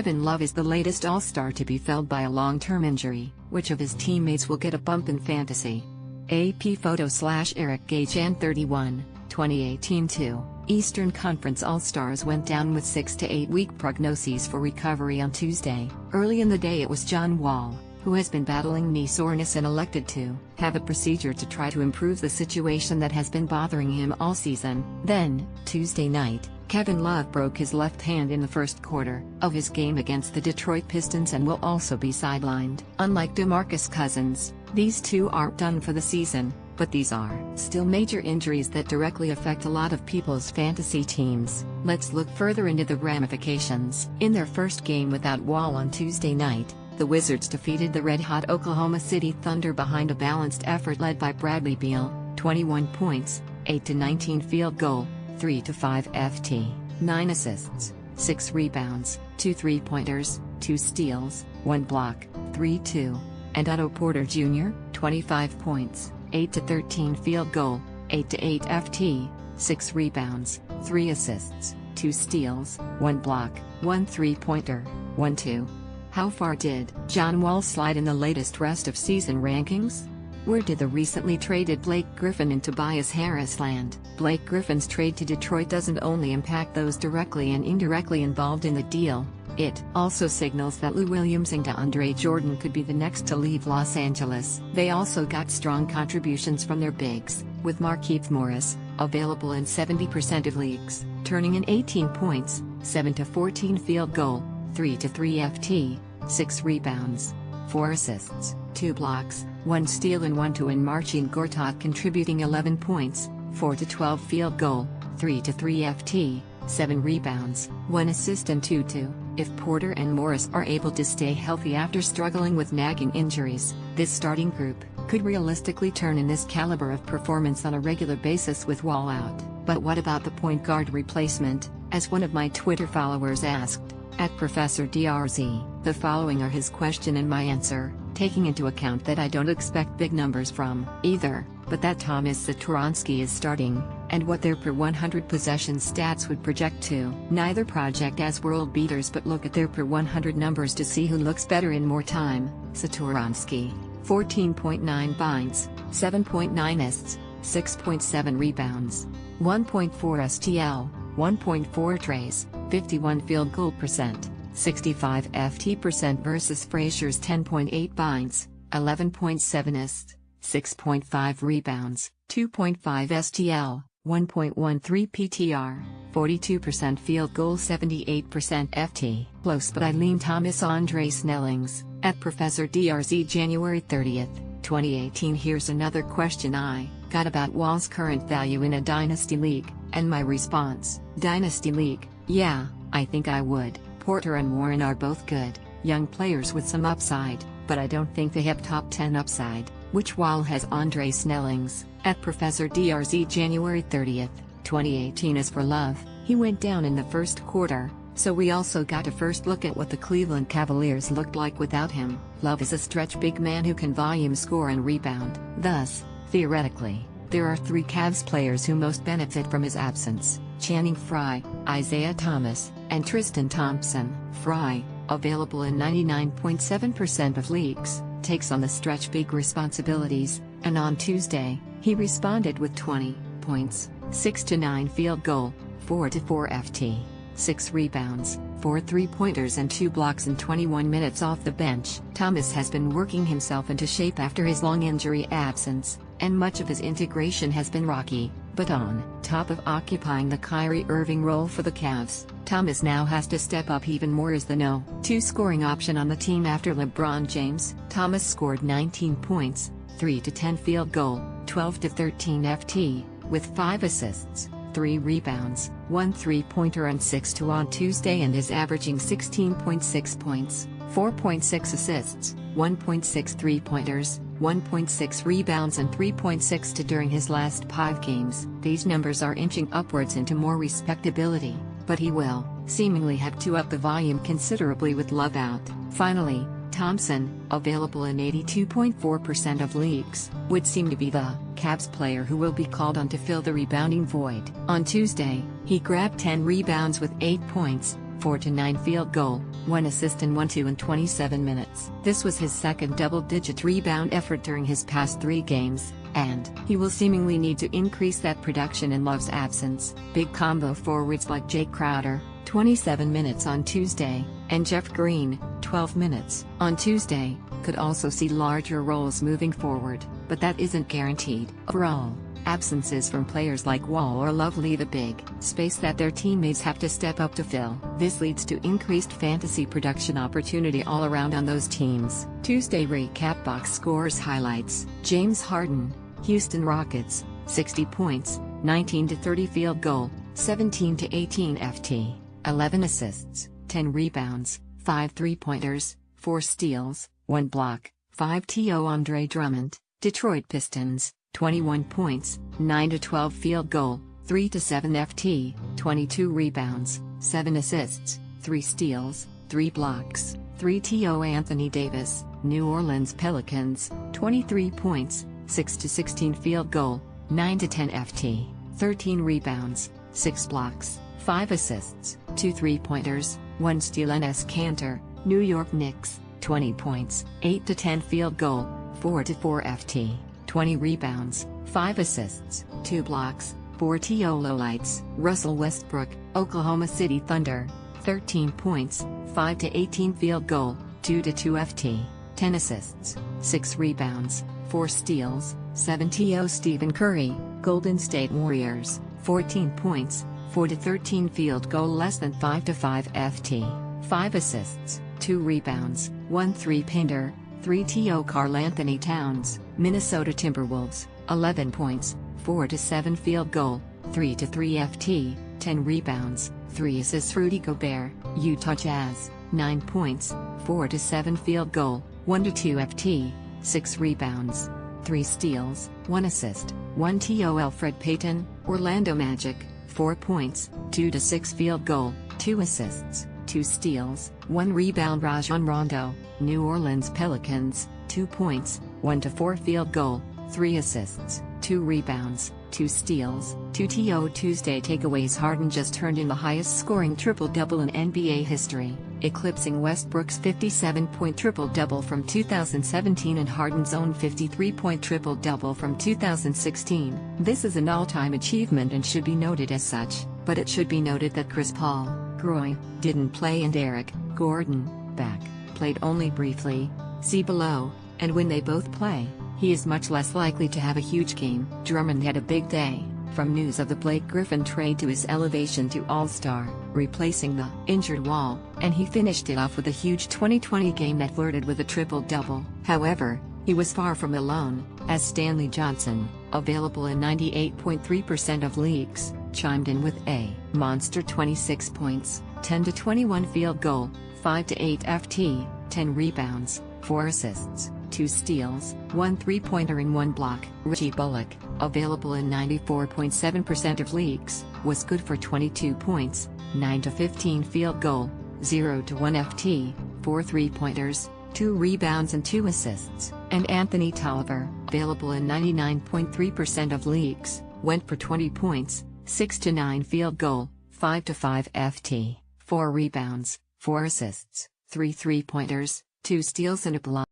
Kevin Love is the latest All-Star to be felled by a long-term injury. Which of his teammates will get a bump in fantasy? AP photo/Eric Gajan 31, 2018-2. Eastern Conference All-Stars went down with 6 to 8 week prognoses for recovery on Tuesday. Early in the day it was John Wall, who has been battling knee soreness and elected to have a procedure to try to improve the situation that has been bothering him all season. Then, Tuesday night, Kevin Love broke his left hand in the first quarter of his game against the Detroit Pistons and will also be sidelined. Unlike DeMarcus Cousins, these two aren't done for the season, but these are still major injuries that directly affect a lot of people's fantasy teams. Let's look further into the ramifications. In their first game without Wall on Tuesday night, the Wizards defeated the red-hot Oklahoma City Thunder behind a balanced effort led by Bradley Beal, 21 points, 8-19 field goal, 3-5 FT, 9 assists, 6 rebounds, 2 3-pointers, 2 steals, 1 block, 3-2, and Otto Porter Jr., 25 points, 8-13 field goal, 8-8 FT, 6 rebounds, 3 assists, 2 steals, 1 block, 1 3-pointer, 1-2. How far did John Wall slide in the latest rest of season rankings? Where did the recently traded Blake Griffin and Tobias Harris land? Blake Griffin's trade to Detroit doesn't only impact those directly and indirectly involved in the deal, it also signals that Lou Williams and DeAndre Jordan could be the next to leave Los Angeles. They also got strong contributions from their bigs, with Markieff Morris, available in 70% of leagues, turning in 18 points, 7-14 field goal, 3-3 FT, 6 rebounds, 4 assists, 2 blocks, 1 steal and 1-2 and Marcin Gortat contributing 11 points, 4-12 field goal, 3-3 FT, 7 rebounds, 1 assist and 2-2. If Porter and Morris are able to stay healthy after struggling with nagging injuries, this starting group could realistically turn in this caliber of performance on a regular basis with Wall out. But what about the point guard replacement, as one of my Twitter followers asked? At Professor DRZ, the following are his question and my answer, taking into account that I don't expect big numbers from either, but that Thomas Satoransky is starting, and what their per 100 possession stats would project to. Neither project as world beaters, but look at their per 100 numbers to see who looks better in more time. Satoransky, 14.9 binds, 7.9 assists, 6.7 rebounds, 1.4 STL, 1.4 trays, 51 field goal percent, 65 FT percent versus Frazier's 10.8 binds, 11.7 assists, 6.5 rebounds, 2.5 STL, 1.13 PTR, 42% field goal, 78% FT. Close, but I lean Thomas Andre Snellings, at Professor DRZ January 30th, 2018. Here's another question I got about Wall's current value in a Dynasty League, and my response: Dynasty League, yeah, I think I would. Porter and Warren are both good, young players with some upside, but I don't think they have top 10 upside. Which Wall has? Andre Snellings, at Professor DRZ January 30th, 2018. As for Love, he went down in the first quarter, so we also got a first look at what the Cleveland Cavaliers looked like without him. Love is a stretch big man who can volume score and rebound. Thus, theoretically, there are 3 Cavs players who most benefit from his absence: Channing Frye, Isaiah Thomas, and Tristan Thompson. Frye, available in 99.7% of leagues, takes on the stretch big responsibilities, and on Tuesday, he responded with 20 points, 6-9 field goal, 4-4 FT, 6 rebounds, 4 3-pointers and 2 blocks in 21 minutes off the bench. Thomas has been working himself into shape after his long injury absence, and much of his integration has been rocky. But on top of occupying the Kyrie Irving role for the Cavs, Thomas now has to step up even more as the No. 2 scoring option on the team after LeBron James. Thomas scored 19 points, 3-10 field goal, 12-13 FT, with 5 assists, 3 rebounds, 1 3-pointer and 6-2 on Tuesday, and is averaging 16.6 points, 4.6 assists, 1.6 3-pointers, 1.6 rebounds and 3.6 during his last 5 games. These numbers are inching upwards into more respectability, but he will seemingly have to up the volume considerably with Love out. Finally, Thompson, available in 82.4% of leagues, would seem to be the Cavs player who will be called on to fill the rebounding void. On Tuesday, he grabbed 10 rebounds with 8 points, 4 to 9 field goal, 1 assist in 1-2 in 27 minutes. This was his second double-digit rebound effort during his past 3 games, and he will seemingly need to increase that production in Love's absence. Big combo forwards like Jake Crowder, 27 minutes on Tuesday, and Jeff Green, 12 minutes on Tuesday, could also see larger roles moving forward, but that isn't guaranteed. Overall, absences from players like Wall or Love leave a big space that their teammates have to step up to fill. This leads to increased fantasy production opportunity all around on those teams. Tuesday recap box scores highlights. James Harden, Houston Rockets, 60 points, 19 to 30 field goal, 17 to 18 FT, 11 assists, 10 rebounds, 5 three-pointers, 4 steals, 1 block, 5 TO. Andre Drummond, Detroit Pistons, 21 points, 9 to 12 field goal, 3 to 7 FT, 22 rebounds, 7 assists, 3 steals, 3 blocks, 3 TO. Anthony Davis, New Orleans Pelicans, 23 points, 6 to 16 field goal, 9 to 10 FT, 13 rebounds, 6 blocks, 5 assists, 2 three-pointers, 1 steal. Enes Kanter, New York Knicks, 20 points, 8 to 10 field goal, 4 to 4 FT, 20 rebounds, 5 assists, 2 blocks, 4 TO. Lowlights. Russell Westbrook, Oklahoma City Thunder, 13 points, 5 to 18 field goal, 2 to 2 FT, 10 assists, 6 rebounds, 4 steals, 7 TO. Stephen Curry, Golden State Warriors, 14 points, 4 to 13 field goal, less than 5 to 5 FT, 5 assists, 2 rebounds, 1 three-pointer, 3 TO. Karl Anthony Towns, Minnesota Timberwolves, 11 points, 4 to 7 field goal, 3 to 3 FT, 10 rebounds, 3 assists. Rudy Gobert, Utah Jazz, 9 points, 4 to 7 field goal, 1 to 2 FT, 6 rebounds, 3 steals, 1 assist, 1 TO. Elfrid Payton, Orlando Magic, 4 points, 2 to 6 field goal, 2 assists, 2 steals, 1 rebound. Rajon Rondo, New Orleans Pelicans, 2 points, 1 to 4 field goal, 3 assists, 2 rebounds, 2 steals, 2 TO. Tuesday takeaways. Harden just turned in the highest scoring triple-double in NBA history, eclipsing Westbrook's 57-point triple-double from 2017 and Harden's own 53-point triple-double from 2016. This is an all-time achievement and should be noted as such, but it should be noted that Chris Paul, groin, didn't play, and Eric Gordon, back, played only briefly, see below, and when they both play, he is much less likely to have a huge game. Drummond had a big day, from news of the Blake Griffin trade to his elevation to All-Star, replacing the injured Wall, and he finished it off with a huge 2020 game that flirted with a triple-double. However, he was far from alone, as Stanley Johnson, available in 98.3% of leagues, chimed in with a monster 26 points, 10 to 21 field goal, 5 to 8 FT, 10 rebounds, 4 assists, 2 steals, 1 three-pointer and 1 block. Reggie Bullock, available in 94.7% of leagues, was good for 22 points, 9 to 15 field goal, 0 to 1 FT, 4 three-pointers, 2 rebounds and 2 assists. And Anthony Tolliver, available in 99.3% of leagues, went for 20 points, 6 to 9 field goal, 5 to 5 FT, 4 rebounds, 4 assists, 3 three-pointers, 2 steals and a block.